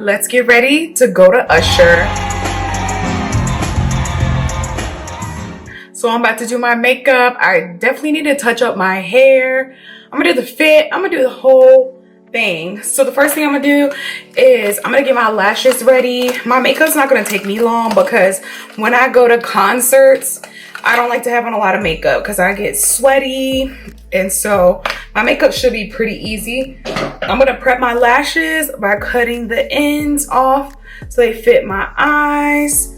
Let's get ready to go to Usher. So I'm about to do my makeup. I definitely need to touch up my hair. I'm gonna do the fit. I'm gonna do the whole thing. So the first thing I'm gonna do is I'm gonna get my lashes ready. My makeup's not gonna take me long because when I go to concerts, I don't like to have on a lot of makeup because I get sweaty. And so my makeup should be pretty easy. I'm gonna prep my lashes by cutting the ends off so they fit my eyes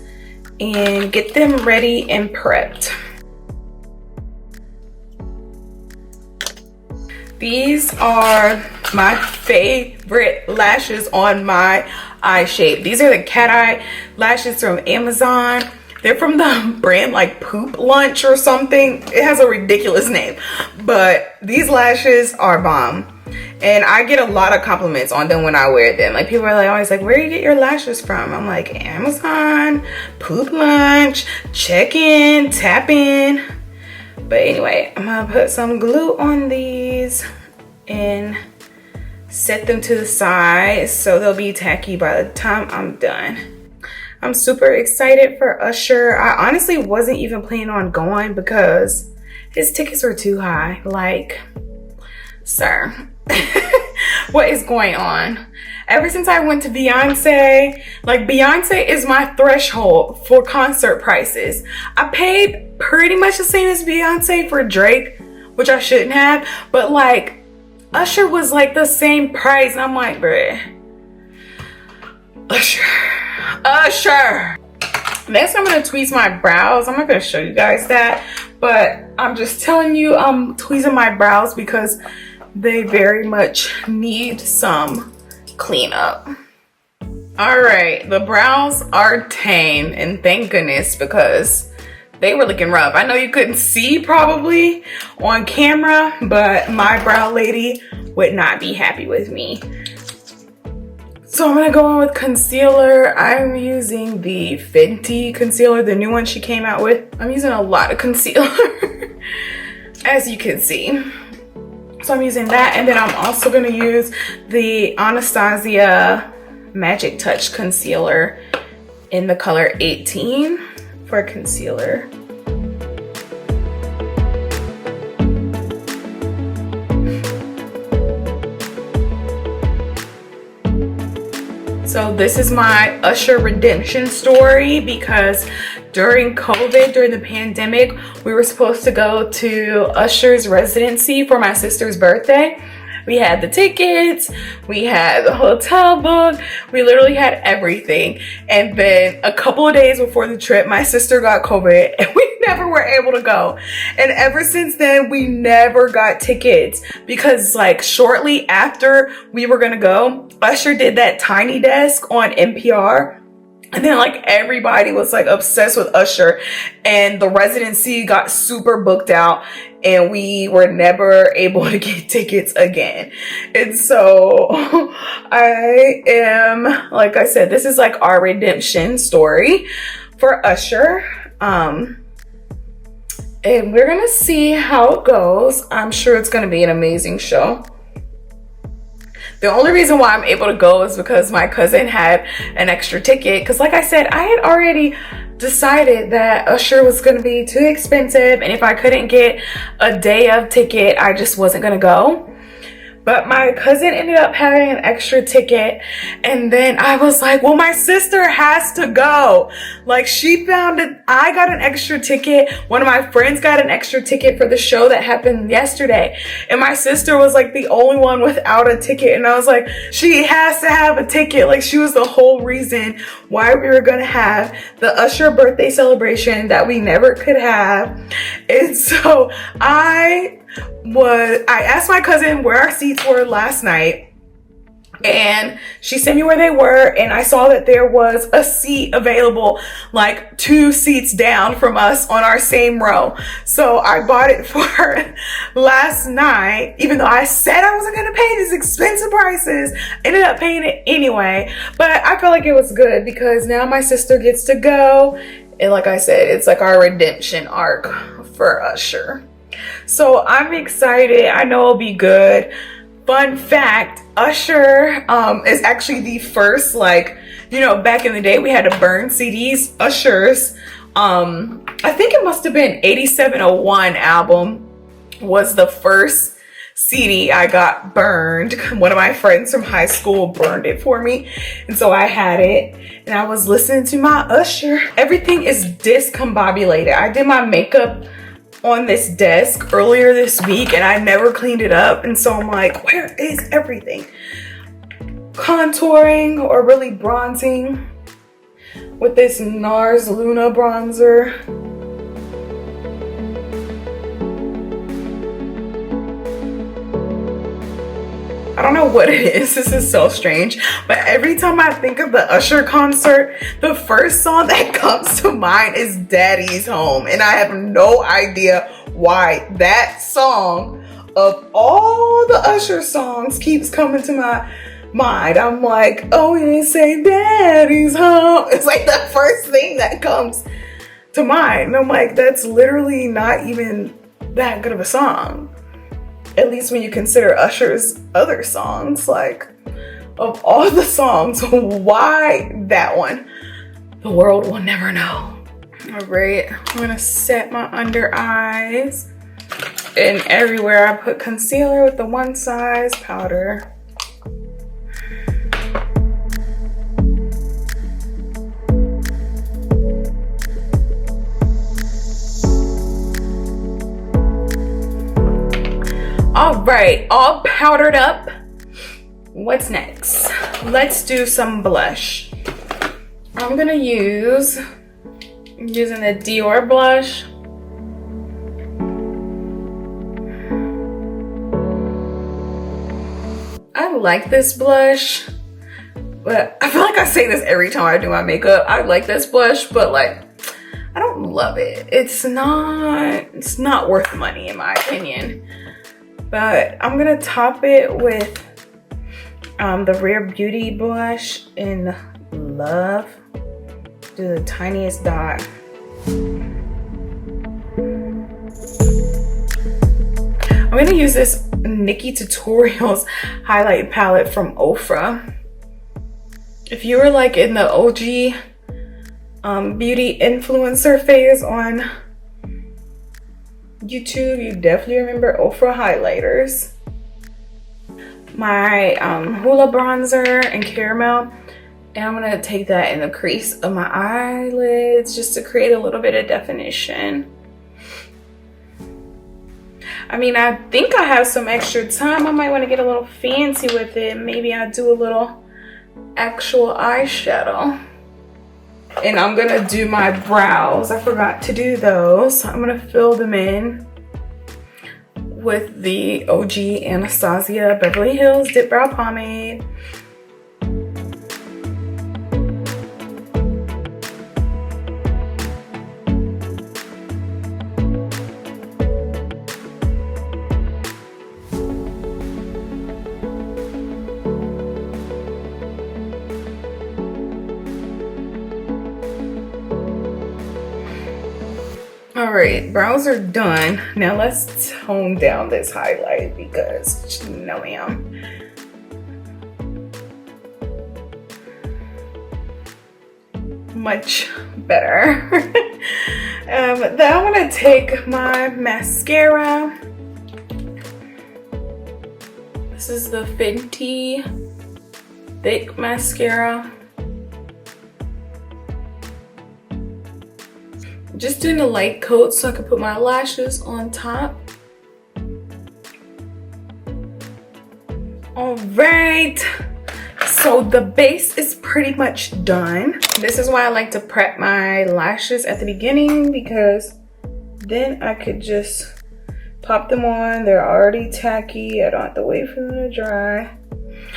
and get them ready and prepped. These are my favorite lashes on my eye shape. These are the cat eye lashes from Amazon. They're from the brand like Poop Lunch or something. It has a ridiculous name, but these lashes are bomb. And I get a lot of compliments on them when I wear them. Like people are like always like, where do you get your lashes from? I'm like, Amazon, Poop Lunch, check in, tap in. But anyway, I'm gonna put some glue on these and set them to the side so they'll be tacky by the time I'm done. I'm super excited for Usher. I honestly wasn't even planning on going because his tickets were too high. Like, sir, what is going on? Ever since I went to Beyonce, like Beyonce is my threshold for concert prices. I paid pretty much the same as Beyonce for Drake, which I shouldn't have, but like Usher was like the same price. And I'm like, bruh, Usher. Next, I'm gonna tweeze my brows. I'm not gonna show you guys that, but I'm just telling you I'm tweezing my brows because they very much need some cleanup. All right, the brows are tame, and thank goodness because they were looking rough. I know you couldn't see probably on camera, but my brow lady would not be happy with me. So I'm gonna go in with concealer. I'm using the Fenty concealer, the new one she came out with. I'm using a lot of concealer, as you can see. So I'm using that, and then I'm also gonna use the Anastasia Magic Touch concealer in the color 18 for concealer. So this is my Usher redemption story because during COVID, during the pandemic, we were supposed to go to Usher's residency for my sister's birthday. We had the tickets, we had the hotel book, we literally had everything. And then a couple of days before the trip, my sister got COVID and we never were able to go. And ever since then, we never got tickets because like shortly after we were gonna go, Usher did that Tiny Desk on NPR. And then like everybody was like obsessed with Usher and the residency got super booked out and we were never able to get tickets again. And so I am, like I said, this is like our redemption story for Usher. And we're gonna see how it goes. I'm sure it's gonna be an amazing show. The only reason why I'm able to go is because my cousin had an extra ticket. Because like I said, I had already decided that Usher was going to be too expensive. And if I couldn't get a day of ticket, I just wasn't going to go. But my cousin ended up having an extra ticket. And then I was like, well, my sister has to go. Like she found it. I got an extra ticket. One of my friends got an extra ticket for the show that happened yesterday. And my sister was like the only one without a ticket. And I was like, she has to have a ticket. Like she was the whole reason why we were going to have the Usher birthday celebration that we never could have. And so I asked my cousin where our seats were last night and she sent me where they were, and I saw that there was a seat available like 2 seats down from us on our same row. So I bought it for her last night, even though I said I wasn't gonna pay these expensive prices. Ended up paying it anyway, but I felt like it was good because now my sister gets to go, and like I said, it's like our redemption arc for Usher. So I'm excited. I know it'll be good. Fun fact, Usher is actually the first, like, you know, back in the day we had to burn CDs. Usher's, I think it must have been 8701 album was the first CD I got burned. One of my friends from high school burned it for me, and so I had it and I was listening to my Usher. Everything is discombobulated. I did my makeup on this desk earlier this week and I never cleaned it up, and so I'm like, where is everything? Contouring or really bronzing with this NARS Luna bronzer. I don't know what it is. This is so strange. But every time I think of the Usher concert, the first song that comes to mind is Daddy's Home. And I have no idea why that song of all the Usher songs keeps coming to my mind. I'm like, oh, and say Daddy's Home. It's like the first thing that comes to mind. And I'm like, that's literally not even that good of a song. At least when you consider Usher's other songs. Like, of all the songs, why that one? The world will never know. All right, I'm gonna set my under eyes. And everywhere I put concealer with the one size powder. All right, all powdered up. What's next? Let's do some blush. I'm gonna using the Dior blush. I like this blush, but I feel like I say this every time I do my makeup. I like this blush, but like, I don't love it. It's not worth the money in my opinion. But I'm gonna top it with the Rare Beauty blush in Love. Do the tiniest dot. I'm gonna use this Nikki Tutorials highlight palette from Ofra. If you were like in the OG beauty influencer phase on YouTube, you definitely remember Ofra highlighters. My Hoola bronzer and caramel, and I'm gonna take that in the crease of my eyelids just to create a little bit of definition. I mean, I think I have some extra time. I might want to get a little fancy with it. Maybe I'll do a little actual eyeshadow. And I'm gonna do my brows. I forgot to do those. I'm gonna fill them in with the OG Anastasia Beverly Hills Dip Brow Pomade. Alright, brows are done. Now let's tone down this highlight because no ma'am. Much better. Then I'm gonna take my mascara. This is the Fenty Thick Mascara. Just doing a light coat so I can put my lashes on top. All right, so the base is pretty much done. This is why I like to prep my lashes at the beginning, because then I could just pop them on. They're already tacky. I don't have to wait for them to dry.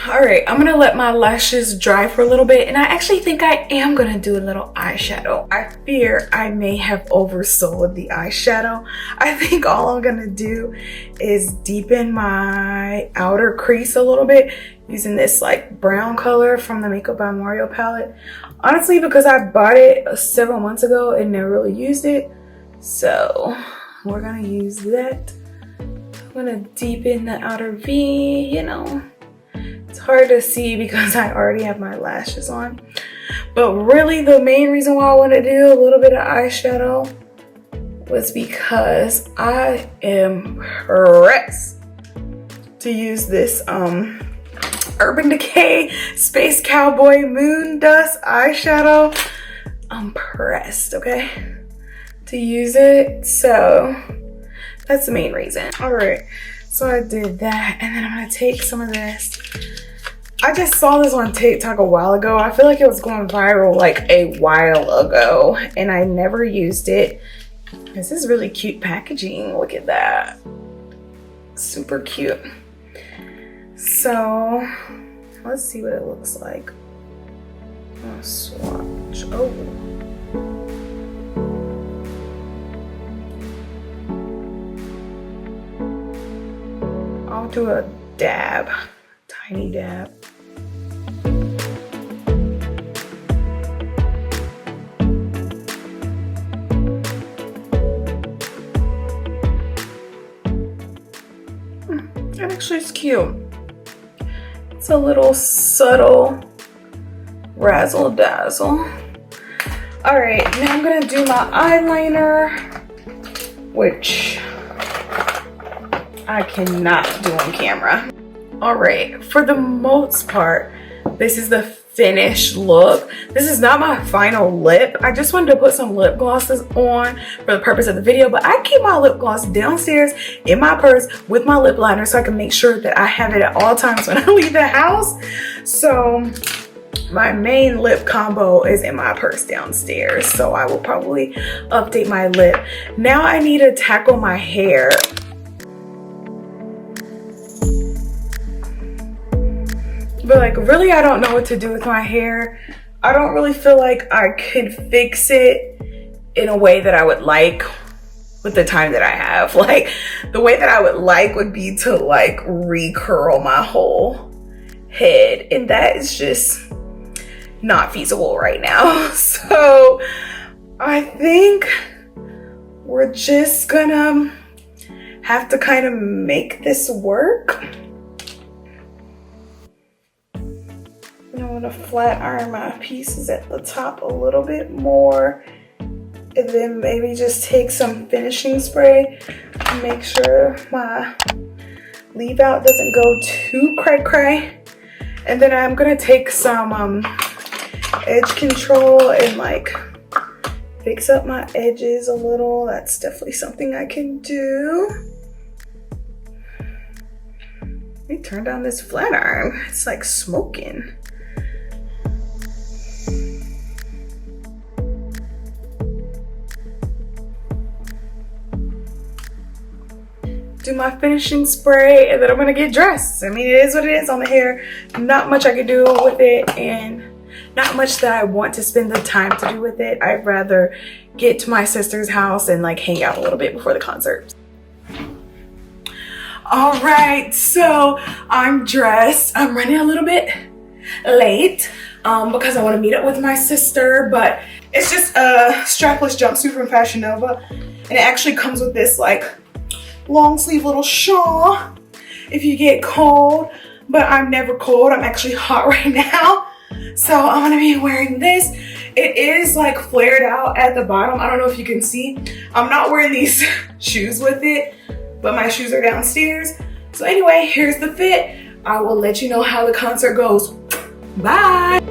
All right, I'm gonna let my lashes dry for a little bit, and I actually think I am gonna do a little eyeshadow. I fear I may have oversold the eyeshadow. I think all I'm gonna do is deepen my outer crease a little bit using this like brown color from the Makeup by Mario palette. Honestly, because I bought it several months ago and never really used it, so we're gonna use that gonna deepen the outer V, you know. It's hard to see because I already have my lashes on. But really the main reason why I want to do a little bit of eyeshadow was because I am pressed to use this Urban Decay Space Cowboy Moon Dust eyeshadow. I'm pressed, okay, to use it. So that's the main reason. All right, so I did that, and then I'm gonna take some of this. I just saw this on TikTok a while ago. I feel like it was going viral like a while ago, and I never used it. This is really cute packaging. Look at that. Super cute. So let's see what it looks like. I'll swatch. Oh. I'll do a dab, tiny dab. That actually is cute. It's a little subtle razzle dazzle. All right, now I'm gonna do my eyeliner, which I cannot do on camera. All right, for the most part, this is the finished look. This is not my final lip. I just wanted to put some lip glosses on for the purpose of the video, but I keep my lip gloss downstairs in my purse with my lip liner so I can make sure that I have it at all times when I leave the house. So my main lip combo is in my purse downstairs, so I will probably update my lip. Now I need to tackle my hair. But like really, I don't know what to do with my hair. I don't really feel like I could fix it in a way that I would like with the time that I have. Like the way that I would like would be to like recurl my whole head, and that is just not feasible right now. So I think we're just gonna have to kind of make this work. I'm gonna flat iron my pieces at the top a little bit more, and then maybe just take some finishing spray to make sure my leave out doesn't go too cray. And then I'm gonna take some edge control and like fix up my edges a little. That's definitely something I can do. Let me turn down this flat iron. It's like smoking. Do my finishing spray, and then I'm gonna get dressed. I mean, it is what it is on the hair. Not much I can do with it, and not much that I want to spend the time to do with it. I'd rather get to my sister's house and like hang out a little bit before the concert. All right, so I'm dressed. I'm running a little bit late because I want to meet up with my sister, but it's just a strapless jumpsuit from Fashion Nova, and it actually comes with this like long sleeve little shawl if you get cold, but I'm never cold. I'm actually hot right now, so I'm gonna be wearing this. It is like flared out at the bottom. I don't know if you can see. I'm not wearing these shoes with it, but my shoes are downstairs. So anyway, here's the fit. I will let you know how the concert goes. Bye.